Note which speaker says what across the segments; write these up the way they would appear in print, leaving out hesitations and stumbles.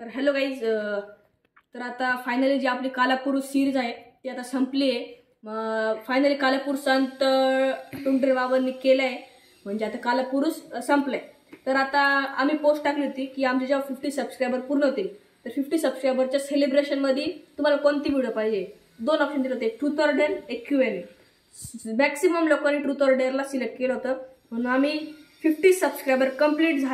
Speaker 1: तर hello guys, तर आता फायनली जी आपली कालापुरुष सिरीज आहे ती आता संपली आहे. फायनली कालापुरुष संत टुंडरे बाबांनी केलं आहे, म्हणजे आता कालापुरुष संपलंय. तर आता आम्ही पोस्ट टाकली होती की आमचे जेव्हा 50 सबस्क्रायबर पूर्ण होतील तर 50 सबस्क्रायबरच्या सेलिब्रेशनमध्ये तुम्हाला कोणती व्हिडिओ पाहिजे, 2 ऑप्शन दिले होते, ट्रूथ ऑर डेअर, एक Q&A. मॅक्सिमम लोकांनी ट्रूथ ऑर डेअरला सिलेक्ट केलं होतं, म्हणून आम्ही 50 सबस्क्रायबर कंप्लीट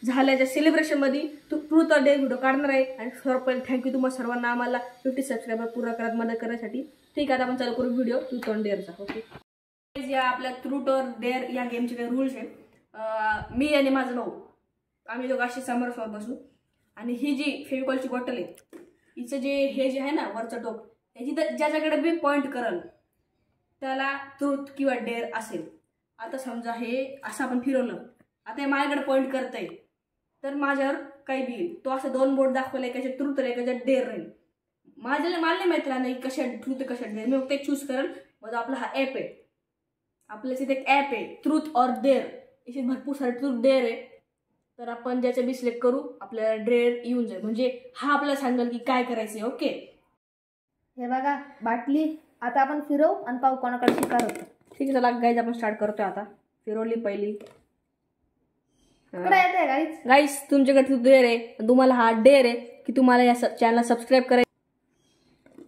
Speaker 1: झाल्याच्या सेलिब्रेशनमध्ये ट्रूथ ऑर डेअर व्हिडिओ काढणार आहे. आणि सर्वपहिले थँक्यू तुम्हाला सर्वांना आम्हाला 50 सबस्क्रायबर पूर्ण करत मदत करण्यासाठी. ठीक आहे, आता आपण चालू करू व्हिडिओ ट्रूथ ऑर डेअरचा. ओके, या आपल्या ट्रूथ ऑर डेअर या गेमचे काही रूल्स आहेत. मी आणि माझा भाऊ आम्ही दोघं अशी समोर बसू आणि ही जी फेविकॉलची बॉटल आहे हिचं हे जे आहे ना वरचं टोक, याची ज्याच्याकडे बी पॉईंट करल त्याला ट्रूथ किंवा डेअर असेल. आता समजा हे असं आपण फिरवलं, आता हे माझ्याकडे पॉईंट करतंय तर माझ्यावर काही बी येईल. तो असं 2 बोर्ड दाखवले, एकाच्या ट्रूथ राहील, एकाच्या डेअर राहील. मला नाही माहिती नाही कशा ट्रूथ कशा डेअर, मी ते चूज करेल. मग आपला हा ॲप आहे, आपल्या तिथे एक ॲप आहे ट्रूथ ऑर डेअर, इथे भरपूर सारे ट्रूथ डेअर आहे. तर आपण ज्याचं बी सिलेक्ट करू आपल्याला डेअर येऊन जाईल, म्हणजे हा आपल्याला सांगेल की काय करायचं आहे. ओके,
Speaker 2: हे बघा बाटली, आता आपण फिरवू आणि पाहू कोणाकडे शिकार होतो.
Speaker 1: ठीक आहे, चला गाईज आपण स्टार्ट करतोय. आता फिरवली पहिली. गाईज तुमच्याकडे ट्रूथ डेअर आहे, तुम्हाला हा डेअर आहे की तुम्हाला या चॅनलला सबस्क्राईब करायचं.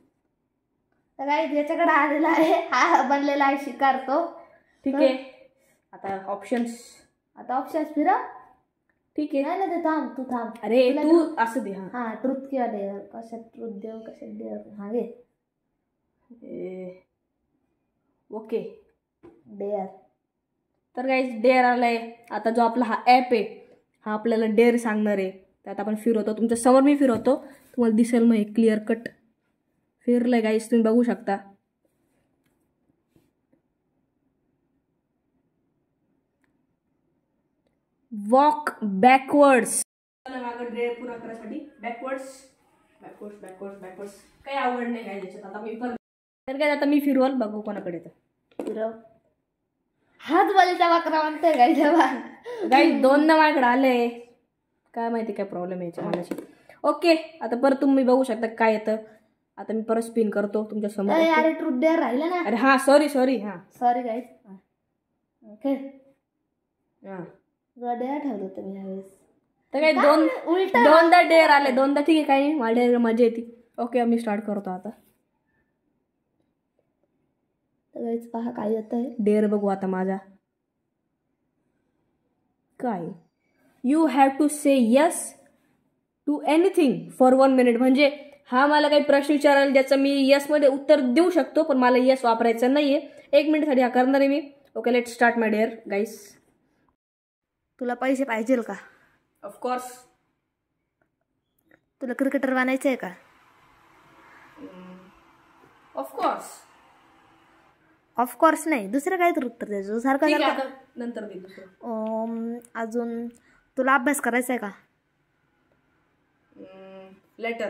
Speaker 2: तर गाईज याच्याकडे आलेला आहे, हा बनलेला आहे शिकार तो.
Speaker 1: ठीक आहे, आता ऑप्शन्स
Speaker 2: फिरव.
Speaker 1: ठीक आहे,
Speaker 2: नाही ना, ते थांब, तू थांब.
Speaker 1: अरे तू असं दे.
Speaker 2: हा ट्रूथ किंवा डेअर, कशात ट्रूथ देऊ कशात डेअर. हा घे
Speaker 1: ओके
Speaker 2: डेअर.
Speaker 1: तर गाईज डेअर आलाय. आता जो आपला हा ॲप आहे हा आपल्याला डेअर सांगणार आहे. त्यात आपण फिरवतो, तुमच्या समोर मी फिरवतो, तुम्हाला दिसेल मग हे क्लिअर कट फिरलंय गाईज, तुम्ही बघू शकता. वॉक बॅकवर्ड्स. मागं डेअर पुरा करण्यासाठी बॅकवर्ड्स काही आवड नाही काय त्याच्यात. आता मी तर काय आता मी फिरवल, बघू कोणाकडे तर
Speaker 2: फिरव. हाच बलीचा वाकरा म्हणतोय गाई जेव्हा
Speaker 1: गाई 2 माझ्याकडे आले, काय माहिती काय प्रॉब्लेम यायचा मनाशी. ओके, आता परत तुम्ही बघू शकता काय येतं. आता मी परत स्पिन करतो तुमच्या समोर.
Speaker 2: अरे ट्रूथ डेअर राहिलं ना.
Speaker 1: अरे हा सॉरी हा
Speaker 2: सॉरी गाईज. ओके,
Speaker 1: हा
Speaker 2: डेअर ठेवलं तुम्ही ह्यावेळेस.
Speaker 1: तर काय 2दा डेअर आले, 2दा. ठीक आहे, काही नाही, माझ्या डेअर मजा येते. ओके, मी स्टार्ट करतो आता.
Speaker 2: पहा काय येतंय
Speaker 1: डेअर बघू आता माझा काय. You have to say yes to anything for 1 minute. म्हणजे हा मला काही प्रश्न विचाराल ज्याचं मी यस मध्ये उत्तर देऊ शकतो, पण मला यस वापरायचं नाहीये. 1 मिनिटसाठी हा करणार आहे मी. ओके, लेट स्टार्ट माय डेअर गाईस.
Speaker 2: तुला पैसे पाहिजे का?
Speaker 1: ऑफकोर्स.
Speaker 2: तुला क्रिकेटर बनायचं आहे का? ऑफकोर्स नाही, दुसरं काय तर उत्तर द्यायचं सारखं
Speaker 1: नंतर
Speaker 2: अजून तुला अभ्यास करायचा आहे का?
Speaker 1: लेटर.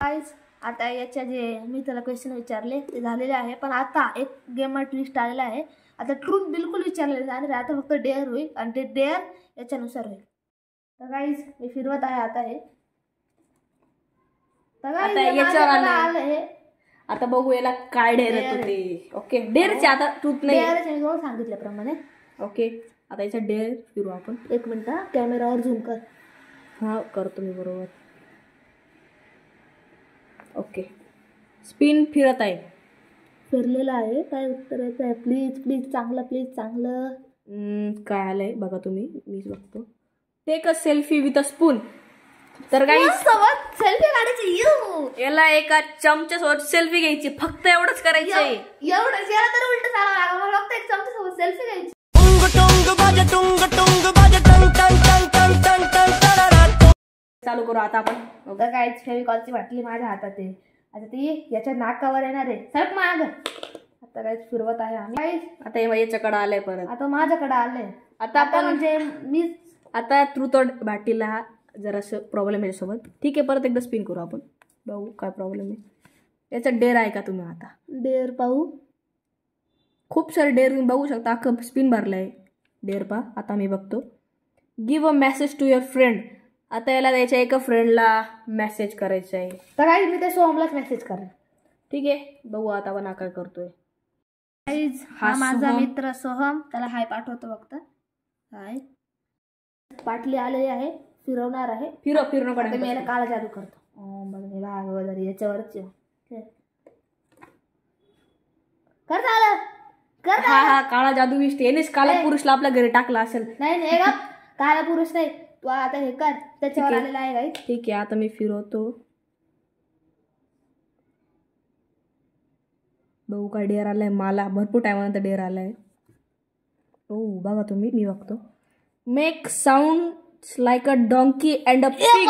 Speaker 2: गाईज आता याच्या जे मी त्याला क्वेश्चन विचारले ते झालेले आहे, पण आता एक गेमर ट्विस्ट आलेला आहे. आता ट्रूथ बिलकुल विचारलेलं आहे, आता फक्त डेअर होईल आणि ते डेअर याच्यानुसार होईल. तर गाईज मी फिरवत आहे आता हे.
Speaker 1: आलंय. आता बघू याला काय डेअर येतो ते. ओके, डेअरचे आता ट्रूथ नाही,
Speaker 2: डेअर सांगितल्याप्रमाणे.
Speaker 1: ओके, आता याचा डेअर फिरू आपण.
Speaker 2: 1 मिनिट, कॅमेरावर झूम कर.
Speaker 1: हा करतो मी बरोबर. ओके, स्पिन फिरत आहे.
Speaker 2: फिरलेलं आहे, काय उत्तर येत आहे? प्लीज चांगलं.
Speaker 1: काय आलंय बघा तुम्ही, मीच बघतो. Take a selfie with a spoon. तर गाईज
Speaker 2: सेल्फी काढायची,
Speaker 1: याला एका चमच्यासोबत सेल्फी घ्यायची, फक्त एवढंच करायचंय.
Speaker 2: एवढंच, याला तर उलट चालावं लागलं, मला फक्त एक चमच्यासोबत सेल्फी घ्यायची.
Speaker 1: चालू करू आता आपण.
Speaker 2: बघा गाईज फेविकॉलची बाटली माझ्या हातात आहे. आता ती याच्या नाकावर येणार आहे, सरक माग. आता गाईज फिरवत आहे आम्ही.
Speaker 1: आता याच्याकडे आलंय परत,
Speaker 2: आता माझ्याकडे आलंय.
Speaker 1: आता
Speaker 2: म्हणजे मी
Speaker 1: आता ट्रूथ ऑर बाटलीला जरासं प्रॉब्लेम आहे सोबत. ठीक आहे, परत एकदा स्पिन करू आपण, बघू काय प्रॉब्लेम आहे. याचा डेअर आहे का तुम्ही? आता
Speaker 2: डेअर पाहू.
Speaker 1: खूप सारे डेअर तुम्ही बघू शकता, अख्खं स्पिन भरलं आहे डेअर पा. आता मी बघतो. Give a message to your friend आता याला त्याच्या एका फ्रेंडला मेसेज करायचा आहे.
Speaker 2: तर काय मी त्या सोहमलाच मेसेज करेन.
Speaker 1: ठीक आहे, बघू आता आपण काय करतोय.
Speaker 2: हा माझा मित्र सोहम, त्याला हाय पाठवतो फक्त. हाय पाटली आलेली आहे, फिरवणार आहे.
Speaker 1: फिरणं
Speaker 2: मी याला काळा जादू करतो. बघ वगैरे याच्यावरच कर झालं.
Speaker 1: हा काळा जादू विष्ट यानेच काला पुरुषला आपल्या घरी टाकला असेल.
Speaker 2: नाही काळा पुरुष नाही, तू आता हे कर, त्याच्यावर आलेला आहे गाईस.
Speaker 1: ठीक आहे, आता मी फिरवतो. बघू काय डेअर आलाय. मला भरपूर टायमानंतर डेअर आलाय. हो बघा तुम्ही, मी बघतो. Make sound like a donkey and a pig.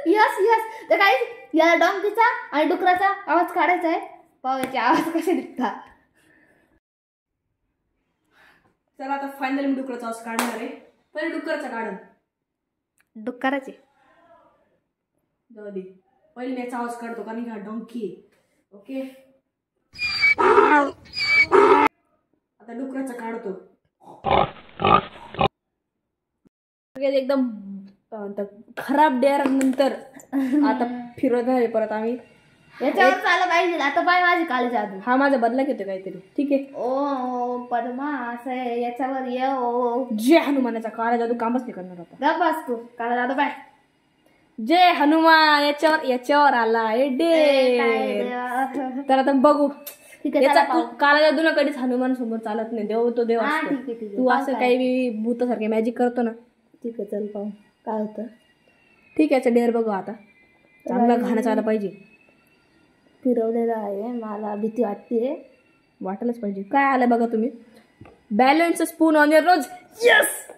Speaker 2: Yes तर काय याला डॉंकीचा आणि डुकराचा आवाज काढायचा आहे. पावाचे आवाज कसे निघतात.
Speaker 1: चला आता फायनली मी डुकराचा आवाज काढणार आहे. पहिले डुकराचा काढन.
Speaker 2: डुकराचे
Speaker 1: जाऊ दे, पहिले मी याचा आवाज काढतो कारण की हा डॉंकी. ओके, आता डुकराचा काढतो. एकदम खराब डेअर नंतर आता फिरत आहे परत आम्ही.
Speaker 2: याच्यावर चाललं पाहिजे. आता पाय माझी काळी जादू.
Speaker 1: हा माझा बदला घेतो काहीतरी. ठीक आहे.
Speaker 2: ओ पद्मा असं आहे, याच्यावर ये. ओ
Speaker 1: जय हनुमानाचा काळा जादू कामच नाही करणार आता.
Speaker 2: गप बस तू, काळा जादू पाय.
Speaker 1: जय हनुमान. याच्यावर आला तर आता बघू. याचा काळा जादू ना कधीच हनुमान समोर चालत नाही. देव तो देव असतो. तू असं काही भूतासारखे मॅजिक करतो ना.
Speaker 2: ठीक आहे, चल पाहू काय होतं.
Speaker 1: ठीक आहे, याचा डेअर बघू आता. चांगला घाण्याचा आला पाहिजे.
Speaker 2: फिरवलेला आहे, मला भीती वाटते.
Speaker 1: वाटायलाच पाहिजे. काय आलं बघा तुम्ही. Balance spoon on your rose. Yes.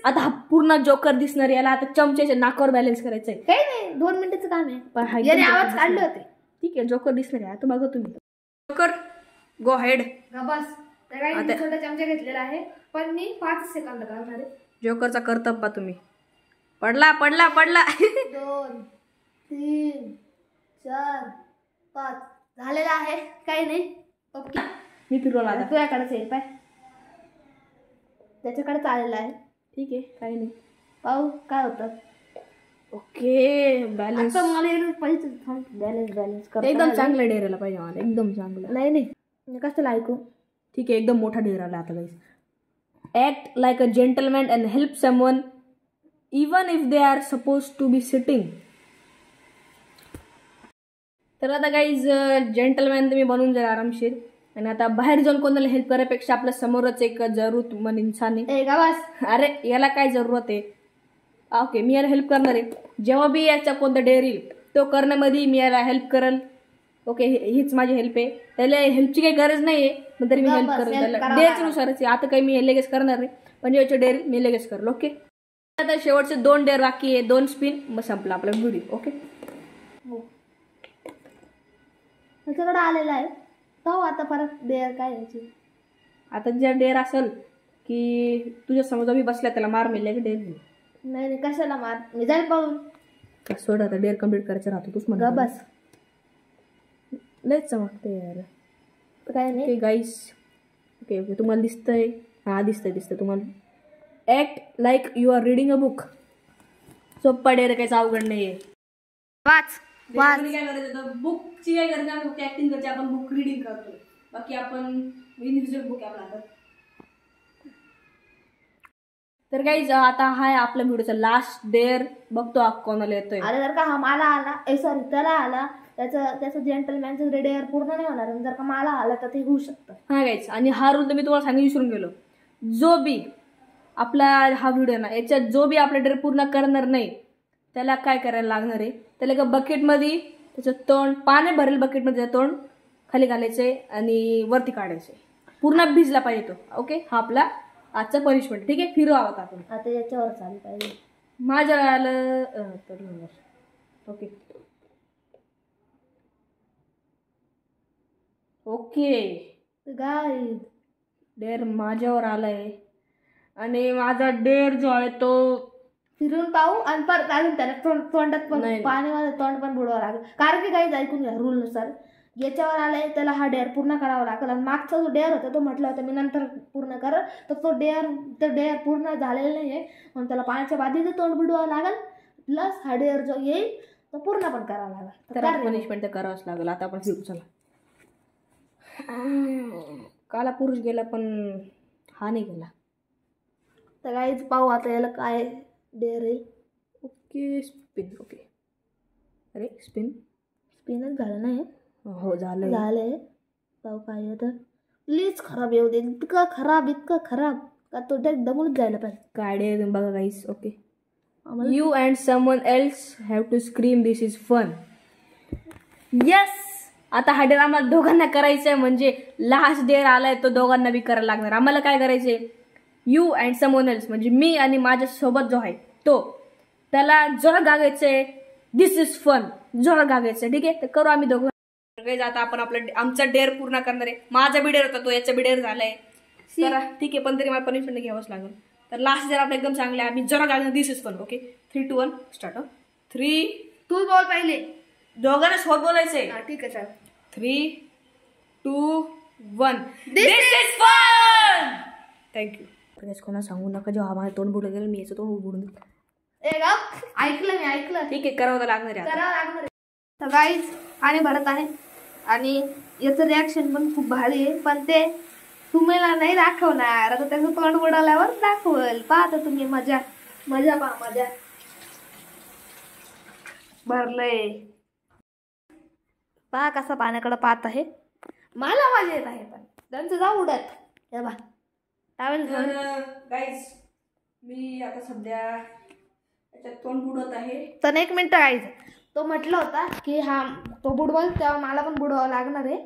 Speaker 1: आता हा पूर्ण जोकर दिसणार. याला आता चमच्याच्या नाकावर बॅलन्स करायचंय.
Speaker 2: काही नाही, 2 मिनिटाचं काम आहे. पण याने आवाज काढले होते.
Speaker 1: ठीक आहे, जोकर दिसणार आहे. आता बघा तुम्ही. जोकर गो हेड.
Speaker 2: बस छोटा चमचा घेतलेला आहे, पण मी 5 सेकंद काढणार आहे.
Speaker 1: जोकरचा कर्तव्य तुम्ही. पडला
Speaker 2: 2 3 4 5 झालेला आहे. काही नाही. ओके,
Speaker 1: मी फिरवला आता.
Speaker 2: तुझ्याकडेच येईल पाय. त्याच्याकडेच आलेला आहे.
Speaker 1: ठीक आहे, काही नाही.
Speaker 2: पाहू काय होतं.
Speaker 1: Okay, balance.
Speaker 2: मला बॅलन्स कर.
Speaker 1: एकदम चांगला डेअरला पाहिजे मला. एकदम चांगलं.
Speaker 2: नाही कसं ऐकू.
Speaker 1: ठीक आहे, एकदम मोठा डेअर आला आता guys. Act like a gentleman and help someone even if they are suppose to be sitting. तर आता गाईज जेंटलमॅन तुम्ही बनून जाईल आरामशीर. आणि आता बाहेर जाऊन कोणाला हेल्प करायपेक्षा आपल्या समोरच एक जरूरतमंद इंसान आहे. अरे याला काय जरूरत आहे. ओके, मी याला हेल्प करणार आहे. जेव्हा बी याचा कोणता डेअर येईल तो करण्यामध्ये मी याला हेल्प करेल. ओके, हीच माझी हेल्प आहे. त्याला हेल्पची काही गरज नाही आहे, पण तरी मी हेल्प करेल त्याला डेअरनुसारच. आता काही मी लगेच करणार नाही, पण याचे डेअर मी लगेच करेल. ओके, आता शेवटचे 2 डेअर बाकी आहे. 2 स्पिन, मग संपला आपला व्हिडिओ. ओके,
Speaker 2: त्याच्याकडे आलेला आहे तो. आता परत डेअर काय यायची.
Speaker 1: आता ज्या डेअर असेल की तुझ्या समोर मी बसल्या त्याला मार मिळले की डेअर
Speaker 2: नाही कशाला मार, मी जाईल पाहून.
Speaker 1: सोड आता, डेअर कम्प्लीट करायचं राहतो तूच म्हणा.
Speaker 2: बस
Speaker 1: लयच चमकते यार.
Speaker 2: काय नाही
Speaker 1: गाईस. ओके, तुम्हाला दिसतंय. हा दिसतंय तुम्हाला. Act like you are reading a book. सोप्पा डेअर काहीच अवघड नाहीये.
Speaker 2: वाच
Speaker 1: काय करायचं, बुकची काय गरज नाही. फक्त ऍक्टिंग करते आपण, बुक रिडिंग करतो. बाकी आपण इंडिव्हिज्युअल बुक आहे आपला हातात. तर गाईज आता हा आपल्या व्हिडिओचा लास्ट डेअर. बघतो कोणाला येतोय.
Speaker 2: अरे जर का हा मला आला, सॉरी त्याला आला, त्याचं जेंटलमॅनचं डेअर पूर्ण नाही होणार. जर का मला आला तर ते होऊ शकतं. हा
Speaker 1: गाईज, आणि हा रूल तर मी तुम्हाला सांगून विसरून गेलो. जो बी आपला हा व्हिडिओ ना याच्यात जो बी आपला डेअर पूर्ण करणार नाही त्याला काय करायला लागणार आहे. त्याला एका बकेटमध्ये त्याचं तोंड, पाणी भरेल बकेटमध्ये त्याचं तोंड खाली घालायचंय आणि वरती काढायचंय. पूर्ण भिजला पाहिजे तो. ओके, हा आपला आजचा पनिशमेंट. ठीक आहे, फिरवा आता आपण.
Speaker 2: आता याच्यावर चालू पाहिजे.
Speaker 1: माझ्या आलं तर. ओके
Speaker 2: गाईज,
Speaker 1: डेअर माझ्यावर आलाय आणि माझा डेअर जो आहे तो
Speaker 2: फिरून पाहू आणि परत अजून त्याला तोंडात पण पाणी, माझं तोंड पण बुडवावं लागेल. कारण की काही ऐकून घ्या, रूल नुसार याच्यावर आलाय त्याला हा डेअर पूर्ण करावा लागेल. आणि मागचा जो डेअर होता तो म्हटला होता मी नंतर पूर्ण करत, तर तो डेअर पूर्ण झालेला नाही आहे म्हणून त्याला पाण्याच्या बादलीचं तोंड बुडवावं लागेल. प्लस हा डेअर जो येईल तो पूर्ण पण करावा लागेल.
Speaker 1: तर पनिशमेंट तर करावंच लागेल. आता आपण फिरू चला. काला पुरुष गेला पण हा नाही गेला.
Speaker 2: तर काहीच पाहू आता याला काय डेअर येईल.
Speaker 1: Okay spin. ओके अरे
Speaker 2: स्पिनच झालं नाही.
Speaker 1: हो
Speaker 2: झालंय. पाहू काय तर प्लीज खराब येऊ दे. इतकं खराब का तो एकदमच जायला पाहिजे.
Speaker 1: काय डे बघा guys. Okay you and someone else have to scream this is fun. Yes आता हा डेअर आम्हाला दोघांना करायचं आहे. म्हणजे लास्ट डेअर आलाय तो दोघांना बी करायला लागणार. आम्हाला काय करायचंय, यू अँड समवन एल्स म्हणजे मी आणि माझ्या सोबत जो आहे तो, त्याला जोरात गागायचंय. दिस इज फन जोरात गागायचं. ठीक आहे तर करू आम्ही दोघं. आता आपण आमचा डेअर पूर्ण करणार आहे. माझा बी डेअर होता तो याचा बी डेअर झालाय. तर ठीक आहे पण तरी मला पनिशमेंट घ्यावंच लागेल. तर लास्ट डेअर आपला एकदम चांगला आहे. आम्ही जोरात गागणार. दिस इज फन. Okay 3, 2, 1 start. 3
Speaker 2: तू बोल पहिले.
Speaker 1: दोघांना सोबत बोलायचंय.
Speaker 2: ठीक आहे चल. 3,
Speaker 1: 2, 1 दिस इज फन. थँक्यू. कोणा सांगू नका जेव्हा माझं तोंड बुडलं गेलं मी याचं तोंड बुडून देऊ.
Speaker 2: ऐकलं.
Speaker 1: ठीक आहे करावं तर लागणार आहे.
Speaker 2: तर गाईज आणि भरत आहे आणि याचं रिॲक्शन पण खूप भारी आहे. पण ते तुम्हाला नाही दाखवणार. आता त्याचं तोंड बुडाल्यावर दाखवल. पाहता तुम्ही मजा भरलंय. पहा कसा पाण्याकडे पाहत आहे. मला मजा येत आहे पण त्यांचं जाऊ उडत. हे बा टावेल घेऊन.
Speaker 1: गाईज मी आता सध्या याच्यात तोंड बुडवत आहे.
Speaker 2: तर 1 मिनिट गाईज. तो म्हटलं होता की हा तो बुडवल तेव्हा मला पण बुडवावं लागणार आहे.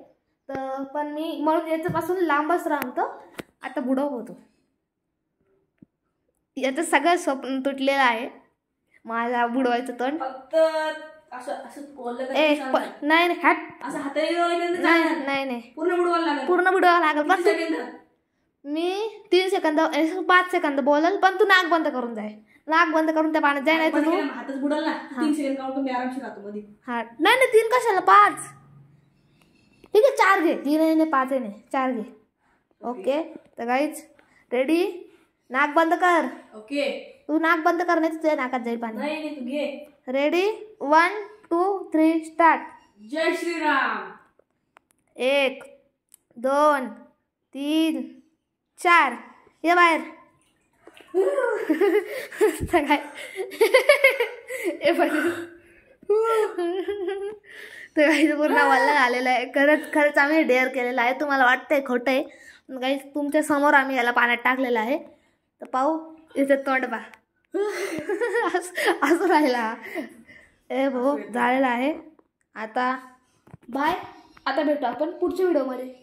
Speaker 2: तर पण मी म्हणून याच्यापासून लांबच राहतो. आता बुडवतो. याचं सगळं स्वप्न तुटलेलं आहे माझा बुडवायचं तोंड.
Speaker 1: फक्त
Speaker 2: नाही हॅट
Speaker 1: असं हाताने
Speaker 2: नाही
Speaker 1: पूर्ण बुडवायला लागेल.
Speaker 2: पण मी 3 सेकंद 5 सेकंद बोलल पण तू नाक बंद करून जाय. नाक बंद करून त्या पाण्यात जाय. नाही तर तू
Speaker 1: हातच बुडाल ना. 3 सेकंद काढून मी आरामशीर राहतो मध्ये.
Speaker 2: हा नाही 3 कशाला 5. ठीक आहे 4 घे. 3 नाही 5 नाही 4 घे. ओके तर गाईज रेडी. नाक बंद कर.
Speaker 1: ओके
Speaker 2: तू नाक बंद कर नाही तुझ्या नाकात जाईल पाणी.
Speaker 1: नाही तू घे.
Speaker 2: Ready 1, 2, 3 start.
Speaker 1: जय श्रीराम.
Speaker 2: 1, 2, 3, 4 ये बाहेर. तर पूर्ण वल्ल आलेलं आहे. खरंच आम्ही डेअर केलेला आहे. तुम्हाला वाटतंय खोटं आहे पण काही तुमच्या समोर आम्ही याला पाण्यात टाकलेलं आहे. तर पाहू इथे तोंड पा. असं राहिला. भाऊ झालेला आहे. आता बाय. आता भेटू आपण पुढच्या व्हिडिओमध्ये.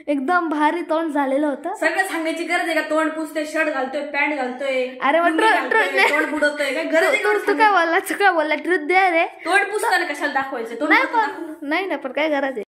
Speaker 2: एकदम भारी तोंड झालेलं होतं.
Speaker 1: सगळं सांगण्याची गरज आहे का. तोंड पुसतोय, शर्ट घालतोय, पॅन्ट घालतोय,
Speaker 2: अरे
Speaker 1: तोंड बुडवतोय. काय गरज आहे.
Speaker 2: तू काय बोलला ट्रुथ द्या रे.
Speaker 1: तोंड पुसताना कशाला दाखवायचं.
Speaker 2: नाही पण काय गरज आहे.